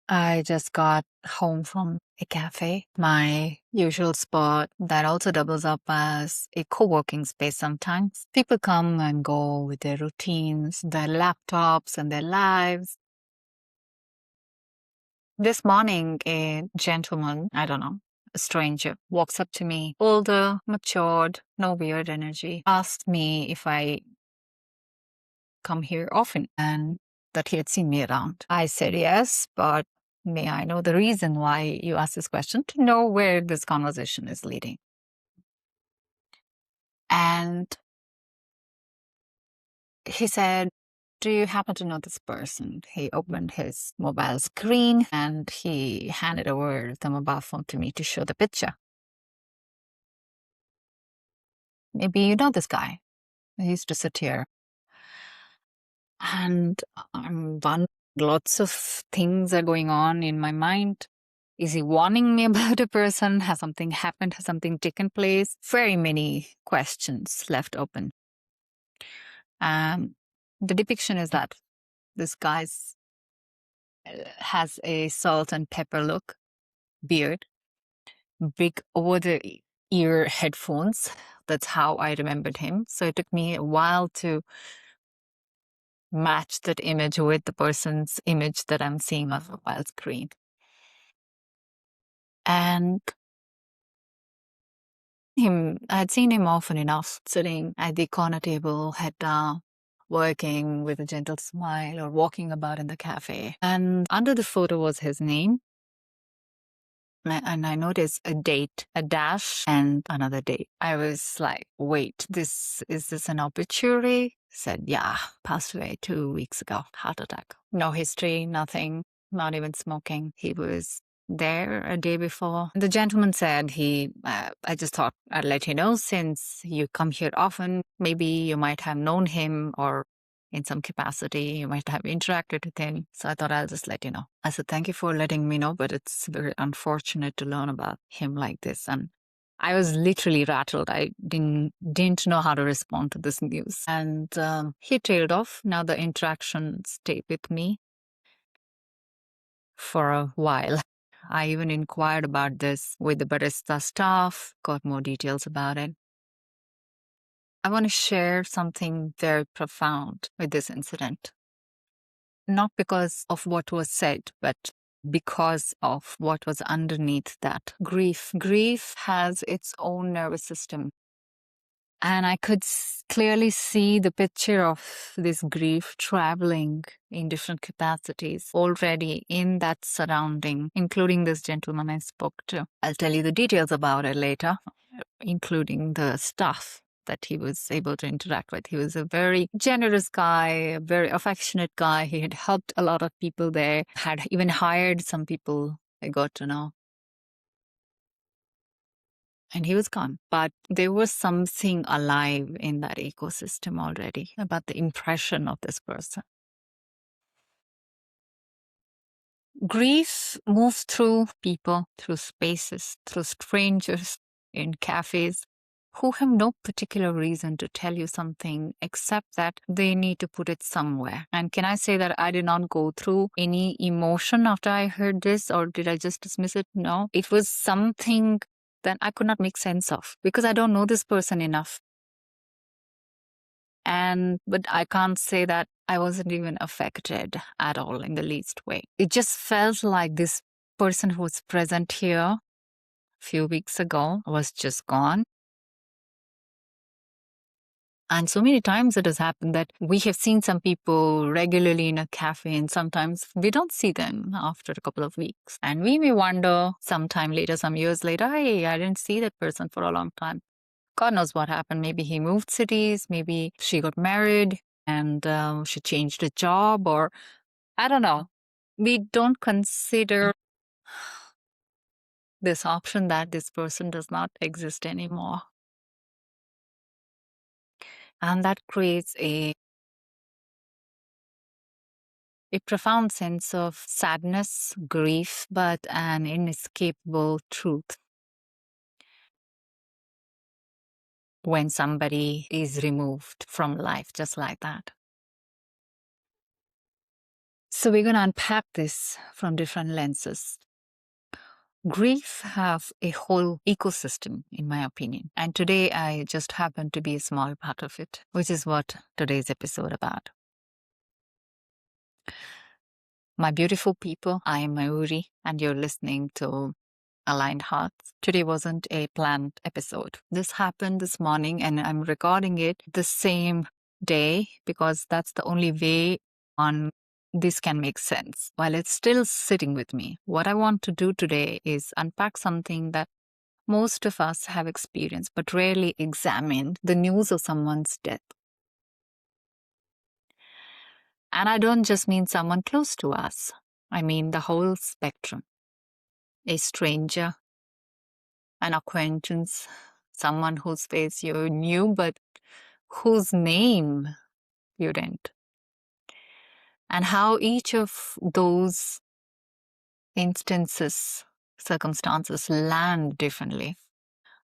I just got home from a cafe, my usual spot that also doubles up as a co-working space sometimes. People come and go with their routines, their laptops and their lives. This morning, a gentleman, I don't know, a stranger, walks up to me, older, matured, no weird energy, asked me if I come here often and that he had seen me around. I said yes, but may I know the reason why you asked this question to know where this conversation is leading? And he said, do you happen to know this person? He opened his mobile screen and he handed over the mobile phone to me to show the picture. Maybe you know this guy. He used to sit here. And I'm wondering, lots of things are going on in my mind. Is he warning me about a person? Has something happened? Has something taken place? Very many questions left open. The depiction is that this guy has a salt and pepper look, beard, big over the ear headphones. That's how I remembered him. So it took me a while to match that image with the person's image that I'm seeing on the mobile screen. And I had seen him often enough sitting at the corner table, head down, working with a gentle smile or walking about in the cafe. And under the photo was his name. And I noticed a date, a dash, and another date. I was like, wait, is this an obituary? Said, yeah, passed away 2 weeks ago, heart attack. No history, nothing, not even smoking. He was there a day before. The gentleman said I just thought I'd let you know since you come here often, maybe you might have known him or in some capacity, you might have interacted with him. So I thought I'll just let you know. I said, thank you for letting me know, but it's very unfortunate to learn about him like this. And I was literally rattled. I didn't know how to respond to this news. And he trailed off. Now the interaction stayed with me for a while. I even inquired about this with the barista staff, got more details about it. I want to share something very profound with this incident. Not because of what was said, but because of what was underneath that grief. Grief has its own nervous system. And I could clearly see the picture of this grief traveling in different capacities already in that surrounding, including this gentleman I spoke to. I'll tell you the details about it later, including the staff that he was able to interact with. He was a very generous guy, a very affectionate guy. He had helped a lot of people there, had even hired some people I got to know. And he was gone. But there was something alive in that ecosystem already about the impression of this person. Grief moves through people, through spaces, through strangers, in cafes, who have no particular reason to tell you something except that they need to put it somewhere. And can I say that I did not go through any emotion after I heard this, or did I just dismiss it? No, it was something that I could not make sense of because I don't know this person enough. But I can't say that I wasn't even affected at all in the least way. It just felt like this person who was present here a few weeks ago was just gone. And so many times it has happened that we have seen some people regularly in a cafe and sometimes we don't see them after a couple of weeks. And we may wonder sometime later, some years later, hey, I didn't see that person for a long time. God knows what happened. Maybe he moved cities, maybe she got married and she changed a job, or I don't know. We don't consider this option that this person does not exist anymore. And that creates a profound sense of sadness, grief, but an inescapable truth when somebody is removed from life just like that. So we're going to unpack this from different lenses. Grief have a whole ecosystem, in my opinion. And today I just happen to be a small part of it, which is what today's episode about. My beautiful people, I am Mayuri, and you're listening to Aligned Hearts. Today wasn't a planned episode. This happened this morning, and I'm recording it the same day because that's the only way on this can make sense. While it's still sitting with me, what I want to do today is unpack something that most of us have experienced but rarely examined: the news of someone's death. And I don't just mean someone close to us, I mean the whole spectrum. A stranger, an acquaintance, someone whose face you knew but whose name you didn't. And how each of those instances, circumstances land differently,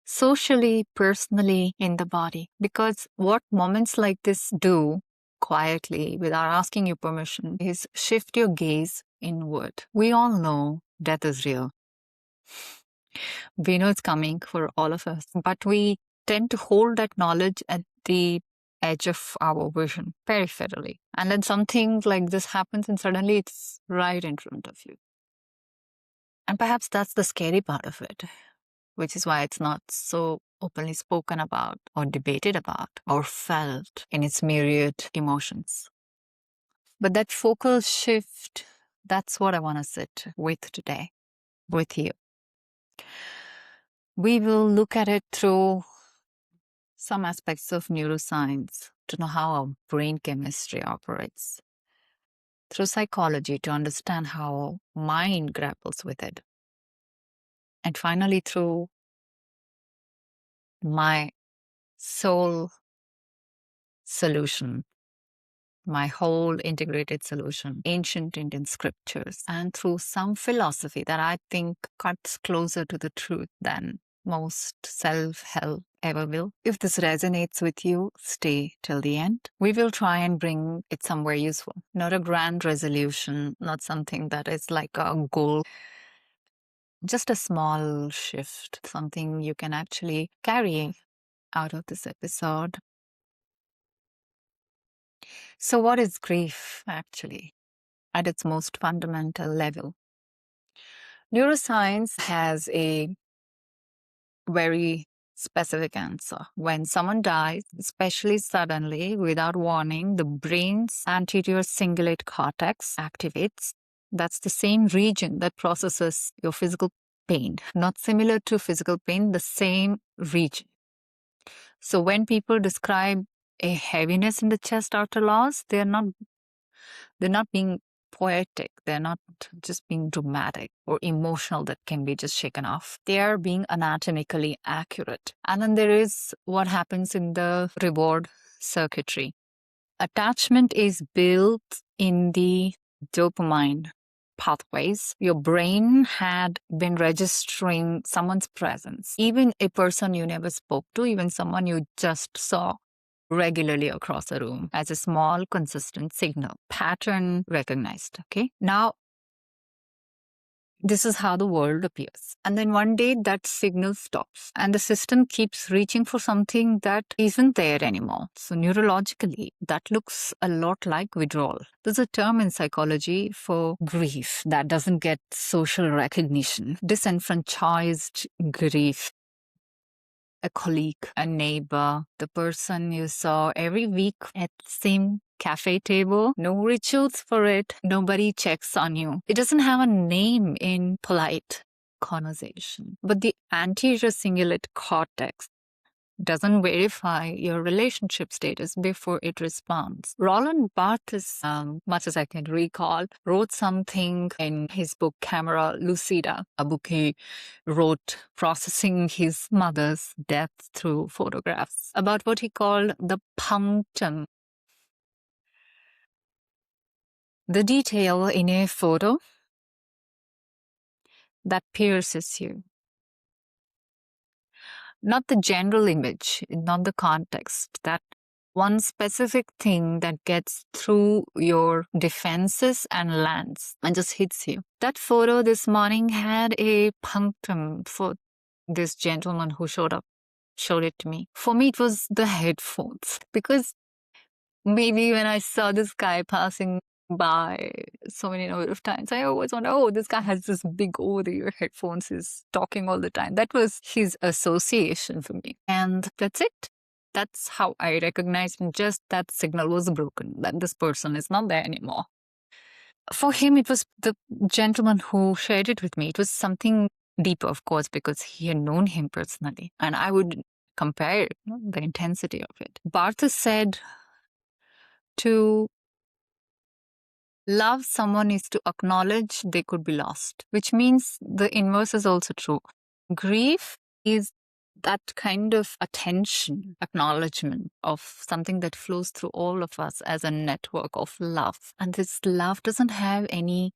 socially, personally, in the body. Because what moments like this do quietly, without asking your permission, is shift your gaze inward. We all know death is real. We know it's coming for all of us, but we tend to hold that knowledge at the edge of our vision, peripherally. And then something like this happens and suddenly it's right in front of you. And perhaps that's the scary part of it, which is why it's not so openly spoken about or debated about or felt in its myriad emotions. But that focal shift, that's what I want to sit with today, with you. We will look at it through some aspects of neuroscience to know how our brain chemistry operates, through psychology to understand how mind grapples with it, and finally through my soul solution, my whole integrated solution, ancient Indian scriptures, and through some philosophy that I think cuts closer to the truth than most self-help ever will. If this resonates with you, stay till the end. We will try and bring it somewhere useful. Not a grand resolution, not something that is like a goal. Just a small shift, something you can actually carry out of this episode. So what is grief actually at its most fundamental level? Neuroscience has a very specific answer. When someone dies, especially suddenly, without warning, the brain's anterior cingulate cortex activates. That's the same region that processes your physical pain. Not similar to physical pain, the same region. So when people describe a heaviness in the chest after loss, they're not being poetic. They're not just being dramatic or emotional that can be just shaken off. They are being anatomically accurate. And then there is what happens in the reward circuitry. Attachment is built in the dopamine pathways. Your brain had been registering someone's presence, even a person you never spoke to, even someone you just saw regularly across a room, as a small, consistent signal, pattern recognized. Okay. Now, this is how the world appears. And then one day that signal stops and the system keeps reaching for something that isn't there anymore. So neurologically, that looks a lot like withdrawal. There's a term in psychology for grief that doesn't get social recognition: disenfranchised grief. A colleague, a neighbor, the person you saw every week at the same cafe table. No rituals for it. Nobody checks on you. It doesn't have a name in polite conversation. But the anterior cingulate cortex doesn't verify your relationship status before it responds. Roland, Barthes, much as I can recall, wrote something in his book Camera Lucida, a book he wrote processing his mother's death through photographs, about what he called the punctum. The detail in a photo that pierces you. Not the general image, not the context, that one specific thing that gets through your defenses and lands and just hits you. That photo this morning had a punctum for this gentleman who showed it to me. For me, it was the headphones, because maybe when I saw this guy passing by so many number of times, I always wonder, oh, this guy has this big over-the-ear headphones, he's talking all the time. That was his association for me. And that's it. That's how I recognized, and just that signal was broken, that this person is not there anymore. For him, it was the gentleman who shared it with me. It was something deeper, of course, because he had known him personally. And I would compare the intensity of it. Barthes said, to love someone is to acknowledge they could be lost, which means the inverse is also true. Grief is that kind of attention, acknowledgement of something that flows through all of us as a network of love. And this love doesn't have any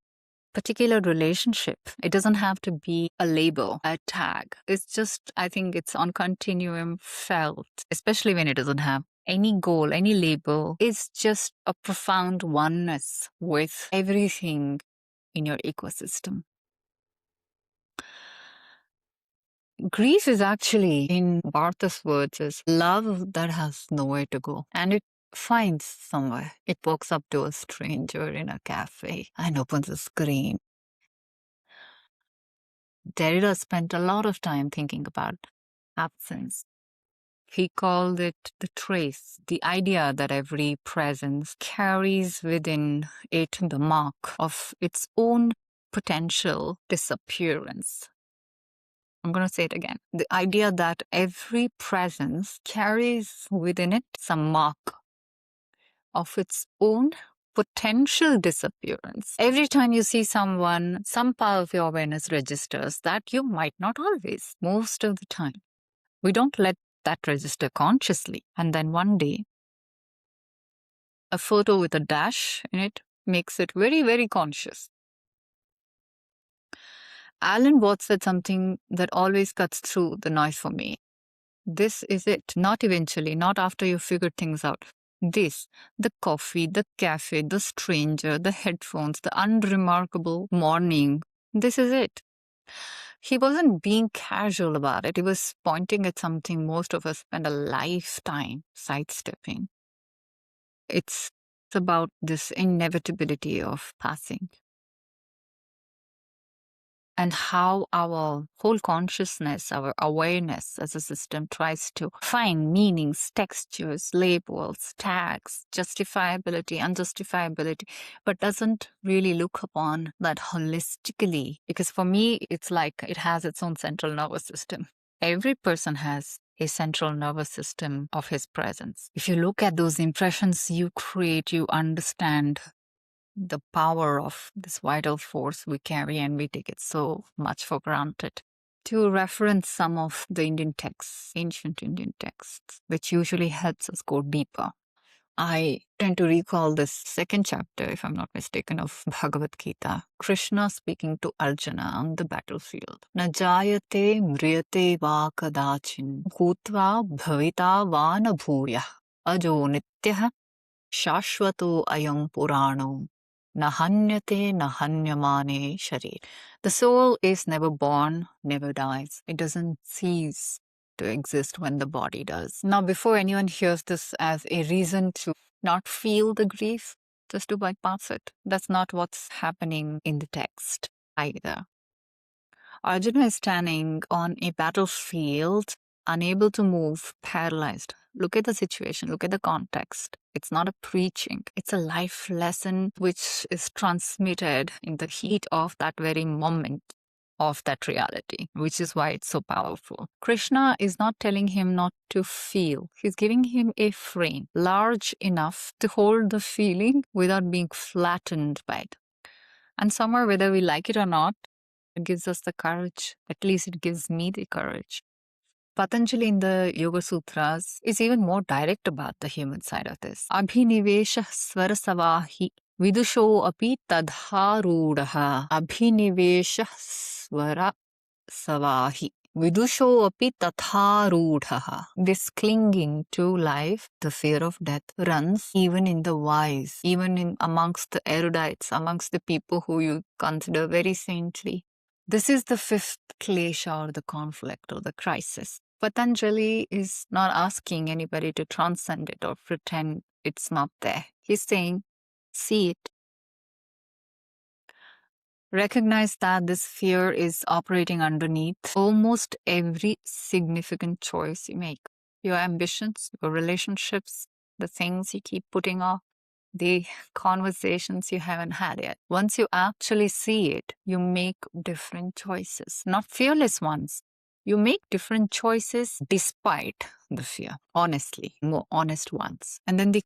particular relationship. It doesn't have to be a label, a tag. It's just, I think it's on continuum felt, especially when it doesn't have any goal, any label. It's just a profound oneness with everything in your ecosystem. Grief is actually, in Barthes' words, is love that has nowhere to go. And it finds somewhere. It walks up to a stranger in a cafe and opens a screen. Derrida spent a lot of time thinking about absence. He called it the trace, the idea that every presence carries within it the mark of its own potential disappearance. I'm going to say it again. The idea that every presence carries within it some mark of its own potential disappearance. Every time you see someone, some part of your awareness registers that you might not always, most of the time. We don't let that register consciously. And then one day, a photo with a dash in it makes it very, very conscious. Alan Watts said something that always cuts through the noise for me. This is it. Not eventually, not after you figured things out. This, the coffee, the cafe, the stranger, the headphones, the unremarkable morning. This is it. He wasn't being casual about it. He was pointing at something most of us spend a lifetime sidestepping. It's about this inevitability of passing. And how our whole consciousness, our awareness as a system tries to find meanings, textures, labels, tags, justifiability, unjustifiability, but doesn't really look upon that holistically. Because for me, it's like it has its own central nervous system. Every person has a central nervous system of his presence. If you look at those impressions you create, you understand the power of this vital force we carry, and we take it so much for granted. To reference some of the Indian texts, ancient Indian texts, which usually helps us go deeper, I tend to recall this second chapter, if I'm not mistaken, of Bhagavad Gita. Krishna speaking to Arjuna on the battlefield. Na jayate mriyate va kadachin bhutva bhavita va na bhuyah ajo nityah shashvato ayam purano nahanyate nahanyamane sharir. The soul is never born, never dies. It doesn't cease to exist when the body does. Now, before anyone hears this as a reason to not feel the grief, just to bypass it, that's not what's happening in the text either. Arjuna is standing on a battlefield, unable to move, paralyzed. Look at the situation, look at the context. It's not a preaching, it's a life lesson which is transmitted in the heat of that very moment of that reality, which is why it's so powerful. Krishna is not telling him not to feel. He's giving him a frame large enough to hold the feeling without being flattened by it. And somewhere, whether we like it or not, it gives us the courage. At least it gives me the courage. Patanjali in the Yoga Sutras is even more direct about the human side of this. Abhinivesha swarasavahi vidusho api tadharudaha abhinivesha swara savahi. Vidusho api tatha rudhaha. This clinging to life, the fear of death, runs even in the wise, even in amongst the erudites, amongst the people who you consider very saintly. This is the fifth klesha or the conflict or the crisis. Patanjali is not asking anybody to transcend it or pretend it's not there. He's saying, see it. Recognize that this fear is operating underneath almost every significant choice you make. Your ambitions, your relationships, the things you keep putting off, the conversations you haven't had yet. Once you actually see it, you make different choices, not fearless ones. You make different choices despite the fear, honestly, more honest ones. And then the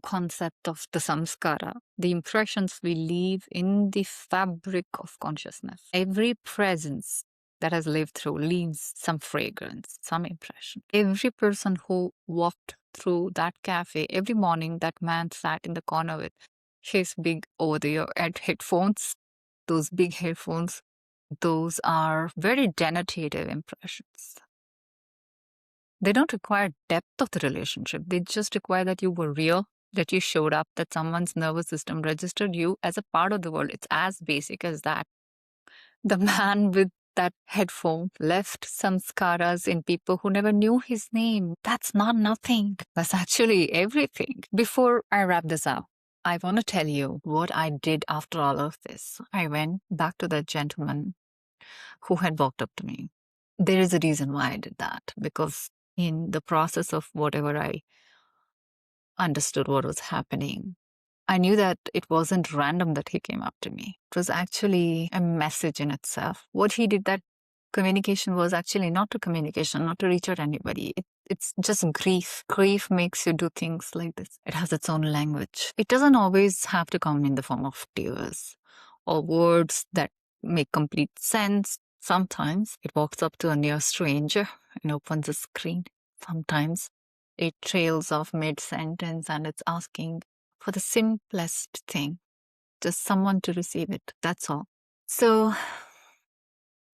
concept of the samskara, the impressions we leave in the fabric of consciousness. Every presence that has lived through leaves some fragrance, some impression. Every person who walked through that cafe, every morning that man sat in the corner with his big over the ear headphones, those big headphones, those are very denotative impressions. They don't require depth of the relationship. They just require that you were real, that you showed up, that someone's nervous system registered you as a part of the world. It's as basic as that. The man with that headphone left some scaras in people who never knew his name. That's not nothing. That's actually everything. Before I wrap this up, I want to tell you what I did after all of this. I went back to that gentleman who had walked up to me. There is a reason why I did that, because in the process of whatever I understood what was happening, I knew that it wasn't random that he came up to me. It was actually a message in itself. What he did, that communication was actually not a communication, not to reach out anybody. It's just grief. Grief makes you do things like this. It has its own language. It doesn't always have to come in the form of tears or words that make complete sense. Sometimes it walks up to a near stranger and opens a screen. Sometimes it trails off mid-sentence and it's asking for the simplest thing, just someone to receive it. That's all. So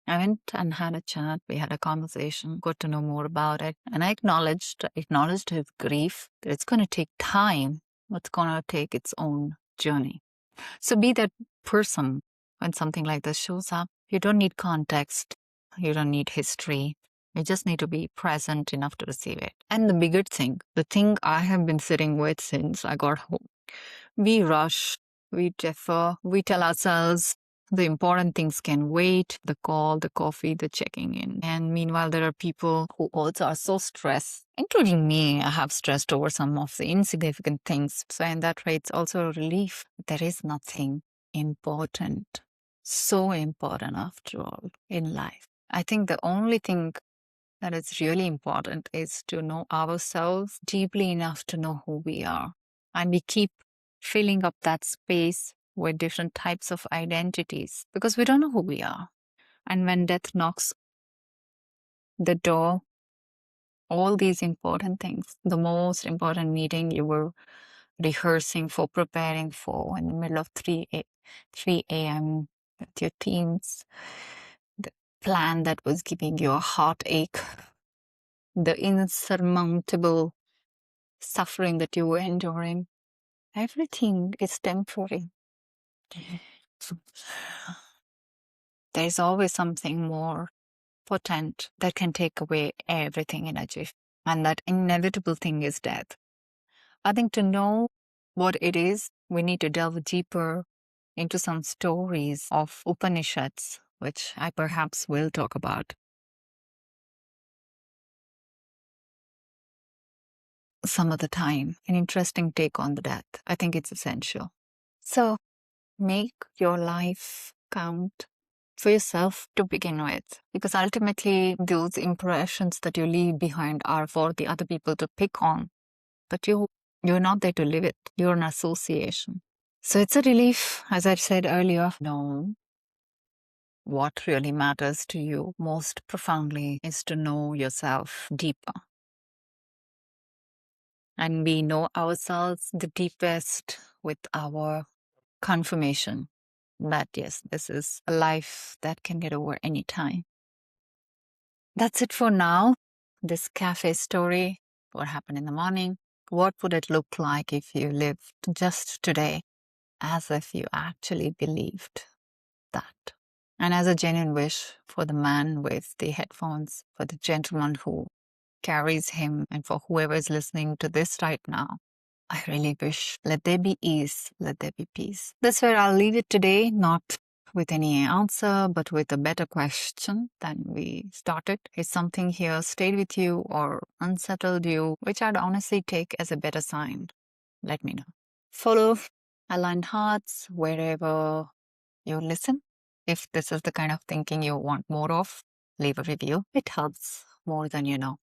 I went and had a chat. We had a conversation, got to know more about it. And I acknowledged his grief, that it's going to take time. It's going to take its own journey. So be that person when something like this shows up. You don't need context. You don't need history. You just need to be present enough to receive it. And the bigger thing, the thing I have been sitting with since I got home, we rush, we defer, we tell ourselves the important things can wait, the call, the coffee, the checking in. And meanwhile, there are people who also are so stressed, including me. I have stressed over some of the insignificant things. So in that way, it's also a relief. There is nothing important, so important after all in life. I think the only thing that is really important is to know ourselves deeply enough to know who we are. And we keep filling up that space with different types of identities because we don't know who we are. And when death knocks the door, all these important things, the most important meeting you were rehearsing for, preparing for in the middle of 3 a.m. with your teams, the plan that was giving you a heartache, the insurmountable suffering that you were enduring, everything is temporary. There's always something more potent that can take away everything in a jiff. And that inevitable thing is death. I think to know what it is, we need to delve deeper into some stories of Upanishads, which I perhaps will talk about some other time. An interesting take on the death. I think it's essential. So make your life count for yourself to begin with, because ultimately those impressions that you leave behind are for the other people to pick on, but you're not there to live it. You're an association. So it's a relief, as I said earlier, know what really matters to you most profoundly is to know yourself deeper. And we know ourselves the deepest with our confirmation that yes, this is a life that can get over any time. That's it for now. This cafe story, what happened in the morning. What would it look like if you lived just today as if you actually believed that? And as a genuine wish for the man with the headphones, for the gentleman who carries him, and for whoever is listening to this right now, I really wish, let there be ease, let there be peace. That's where I'll leave it today, not with any answer, but with a better question than we started. Is something here stayed with you or unsettled you, which I'd honestly take as a better sign? Let me know. Follow Aligned Hearts wherever you listen. If this is the kind of thinking you want more of, leave a review. It helps more than you know.